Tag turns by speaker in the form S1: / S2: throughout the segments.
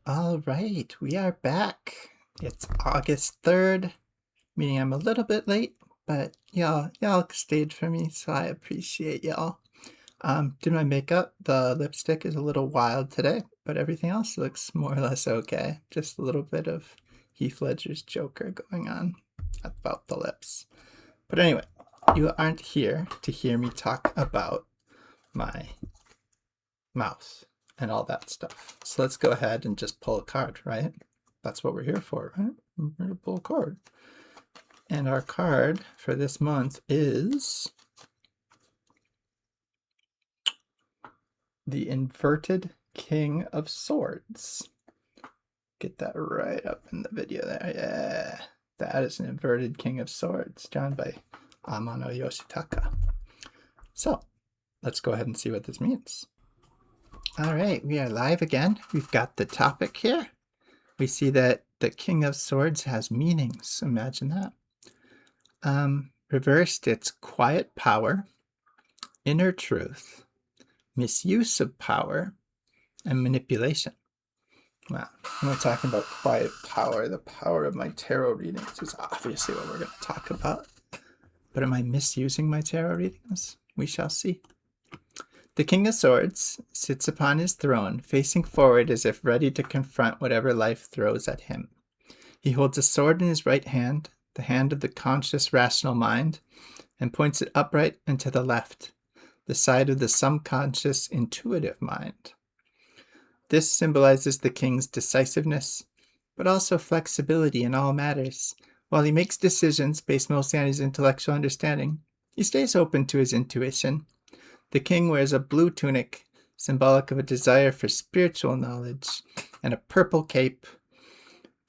S1: All right, we are back. It's August 3rd, meaning I'm a little bit late, but y'all stayed for me, so I appreciate y'all. Did my makeup. The lipstick is a little wild today, but everything else looks more or less okay. Just a little bit of Heath Ledger's Joker going on about the lips. But anyway, you aren't here to hear me talk about my mouse and all that stuff. So let's go ahead and just pull a card, right? That's what we're here for, right? We're here to pull a card. And our card for this month is the Inverted King of Swords. Get that right up in the video there. Yeah, that is an Inverted King of Swords, drawn by Amano Yoshitaka. So let's go ahead and see what this means. All right, we are live again. We've got the topic here. We see that the King of Swords has meanings. Imagine that. Reversed, it's quiet power, inner truth, misuse of power, and manipulation. Well, I'm not talking about quiet power. The power of my tarot readings is obviously what we're going to talk about. But am I misusing my tarot readings? We shall see. The King of Swords sits upon his throne, facing forward as if ready to confront whatever life throws at him. He holds a sword in his right hand, the hand of the conscious, rational mind, and points it upright and to the left, the side of the subconscious, intuitive mind. This symbolizes the king's decisiveness, but also flexibility in all matters. While he makes decisions based mostly on his intellectual understanding, he stays open to his intuition. The king wears a blue tunic, symbolic of a desire for spiritual knowledge, and a purple cape,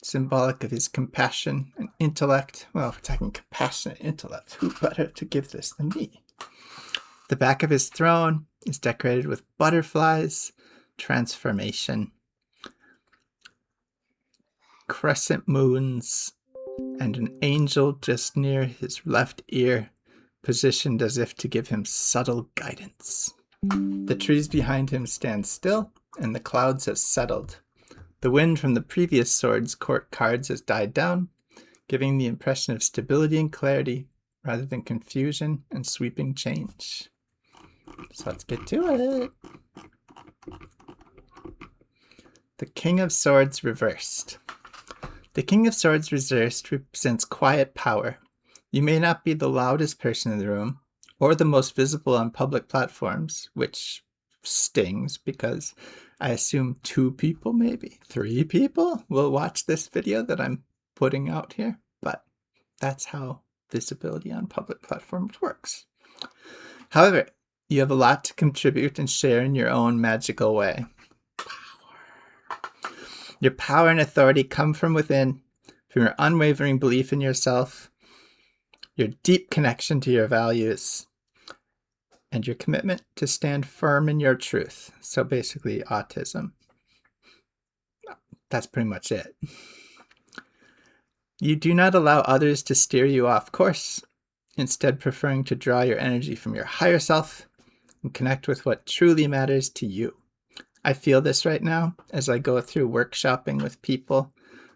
S1: symbolic of his compassion and intellect. Well, if we're talking compassion and intellect, who better to give this than me? The back of his throne is decorated with butterflies, transformation, crescent moons, and an angel just near his left ear, positioned as if to give him subtle guidance. The trees behind him stand still, and the clouds have settled. The wind from the previous sword's court cards has died down, giving the impression of stability and clarity rather than confusion and sweeping change. So let's get to it. The King of Swords reversed. The King of Swords reversed represents quiet power. You may not be the loudest person in the room or the most visible on public platforms, which stings because I assume 2 people, maybe 3 people will watch this video that I'm putting out here, but that's how visibility on public platforms works. However, you have a lot to contribute and share in your own magical way. Your power and authority come from within, from your unwavering belief in yourself, your deep connection to your values, and your commitment to stand firm in your truth. So basically, autism. That's pretty much it. You do not allow others to steer you off course, instead preferring to draw your energy from your higher self and connect with what truly matters to you. I feel this right now as I go through workshopping with people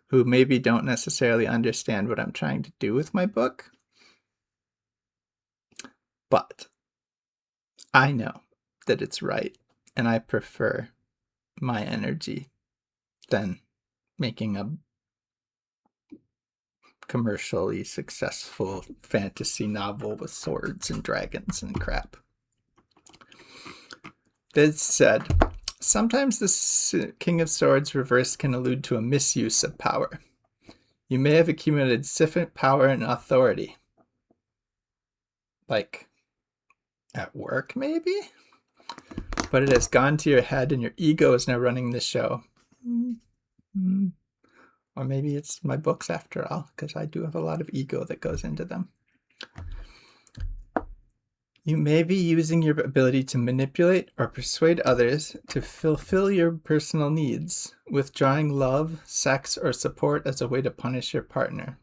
S1: who maybe don't necessarily understand what I'm trying to do with my book. But I know that it's right, and I prefer my energy than making a commercially successful fantasy novel with swords and dragons and crap. This said, sometimes the King of Swords reversed can allude to a misuse of power. You may have accumulated sufficient power and authority. Like at work, maybe? But it has gone to your head and your ego is now running the show. Or maybe it's my books after all, because I do have a lot of ego that goes into them. You may be using your ability to manipulate or persuade others to fulfill your personal needs, withdrawing love, sex, or support as a way to punish your partner.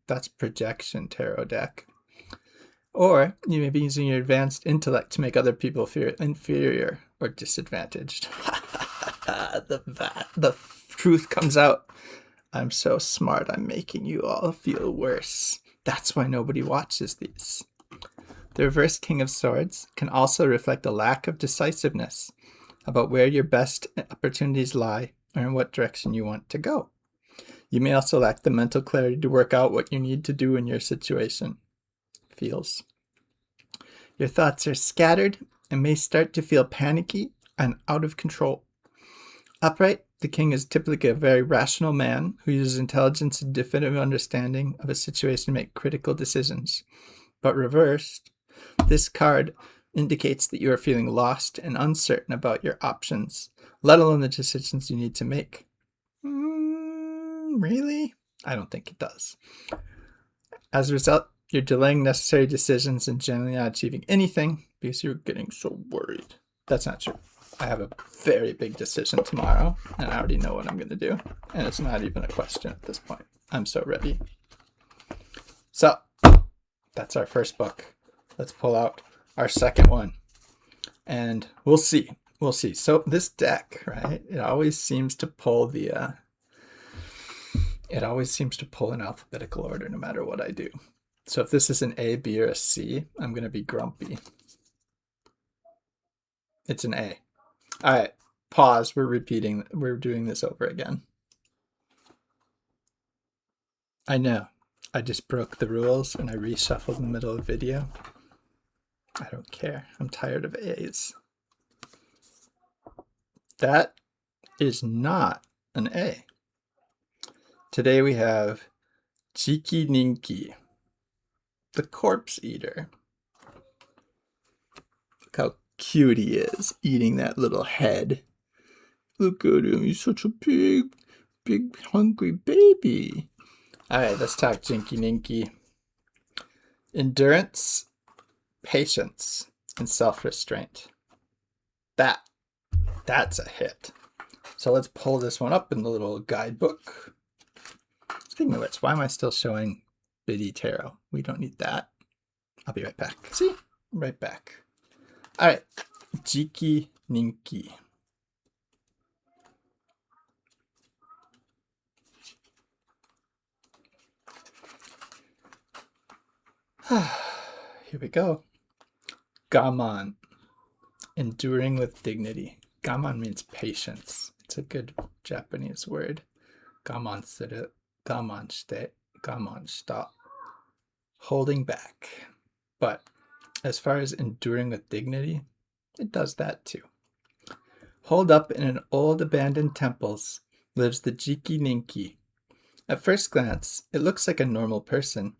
S1: That's projection, tarot deck. Or you may be using your advanced intellect to make other people feel inferior or disadvantaged. the truth comes out. I'm so smart, I'm making you all feel worse. That's why nobody watches these. The reverse King of Swords can also reflect a lack of decisiveness about where your best opportunities lie or in what direction you want to go. You may also lack the mental clarity to work out what you need to do in your situation. Feels. Your thoughts are scattered and may start to feel panicky and out of control. Upright, the king is typically a very rational man who uses intelligence and definitive understanding of a situation to make critical decisions. But reversed, this card indicates that you are feeling lost and uncertain about your options, let alone the decisions you need to make. Really? I don't think it does. As a result, you're delaying necessary decisions and generally not achieving anything because you're getting so worried. That's not true. I have a very big decision tomorrow, and I already know what I'm going to do. And it's not even a question at this point. I'm so ready. So, that's our first book. Let's pull out our second one. And we'll see. We'll see. So this deck, right, it always seems to pull the... It always seems to pull in alphabetical order no matter what I do. So if this is an A, B, or a C, I'm going to be grumpy. It's an A. All right, pause. We're doing this over again. I know. I just broke the rules and I reshuffled in the middle of the video. I don't care. I'm tired of A's. That is not an A. Today we have Jiki Ninki, the corpse eater. Look how cute he is, eating that little head. Look at him, he's such a big, hungry baby. All right, let's talk Jiki Ninki. Endurance, patience, and self-restraint. That's a hit. So let's pull this one up in the little guidebook. Speaking of which, why am I still showing Biddy Tarot? We don't need that. I'll be right back. See? Right back. All right. Jiki Ninki. Here we go. Gaman. Enduring with dignity. Gaman means patience. It's a good Japanese word. Gaman suru. Gaman shite, gaman shita. Holding back. But as far as enduring with dignity, it does that too. Holed up in an old abandoned temples lives the Jiki Ninki. At first glance, it looks like a normal person,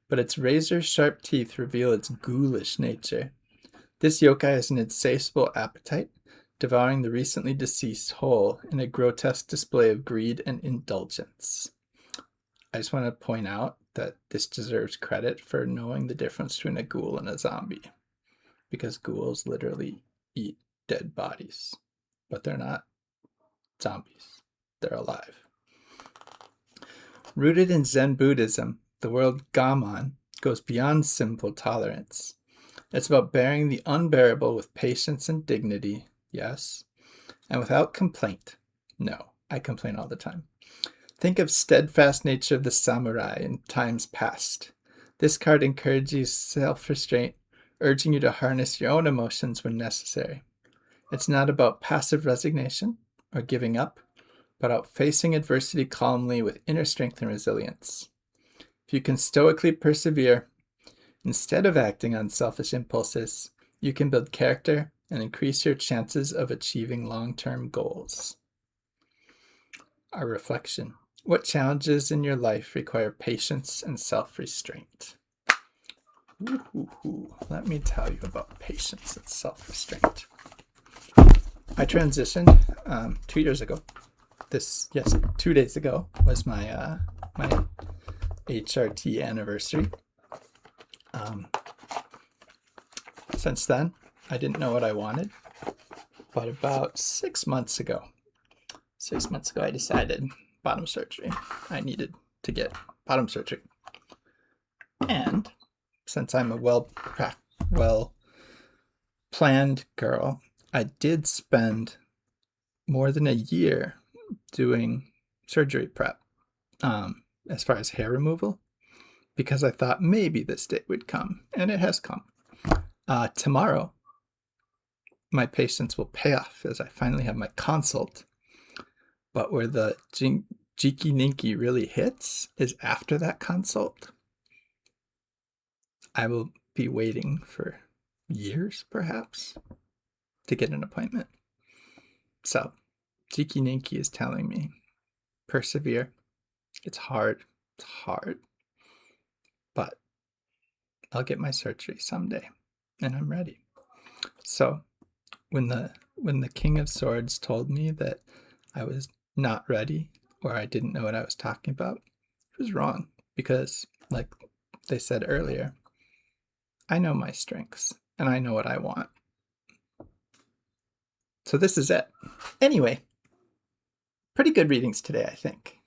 S1: but its razor-sharp teeth reveal its ghoulish nature. This yokai has an insatiable appetite, devouring the recently deceased whole in a grotesque display of greed and indulgence. I just want to point out that this deserves credit for knowing the difference between a ghoul and a zombie, because ghouls literally eat dead bodies, but they're not zombies. They're alive. Rooted in Zen Buddhism, the word Gaman goes beyond simple tolerance. It's about bearing the unbearable with patience and dignity, yes, and without complaint. No, I complain all the time. Think of steadfast nature of the samurai in times past. This card encourages self-restraint, urging you to harness your own emotions when necessary. It's not about passive resignation or giving up, but about facing adversity calmly with inner strength and resilience. If you can stoically persevere, instead of acting on selfish impulses, you can build character and increase your chances of achieving long-term goals. Our reflection. What challenges in your life require patience and self-restraint? Let me tell you about patience and self-restraint. I transitioned 2 years ago. 2 days ago was my my HRT anniversary. Since then, I didn't know what I wanted, but about 6 months ago, I decided bottom surgery. I needed to get bottom surgery. And since I'm a well-planned girl, I did spend more than a year doing surgery prep as far as hair removal, because I thought maybe this day would come, and it has come. Tomorrow, my patience will pay off as I finally have my consult, but where the Jiki Ninki really hits is after that consult. I will be waiting for years, perhaps, to get an appointment. So, Jiki Ninki is telling me, persevere. It's hard. It's hard. But I'll get my surgery someday, and I'm ready. So, when the King of Swords told me that I was not ready or I didn't know what I was talking about, it was wrong, because, like they said earlier, I know my strengths and I know what I want. So this is it. Anyway, pretty good readings today, I think.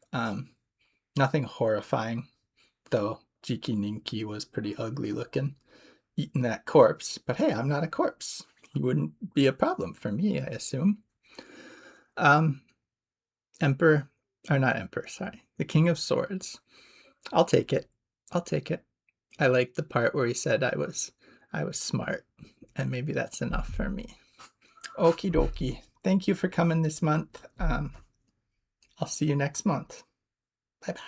S1: Nothing horrifying, though Jiki Ninki was pretty ugly looking, eating that corpse. But hey, I'm not a corpse. He wouldn't be a problem for me, I assume. Emperor, or not Emperor, sorry. The King of Swords. I'll take it. I'll take it. I like the part where he said I was smart, and maybe that's enough for me. Okie dokie. Thank you for coming this month. I'll see you next month. Bye-bye.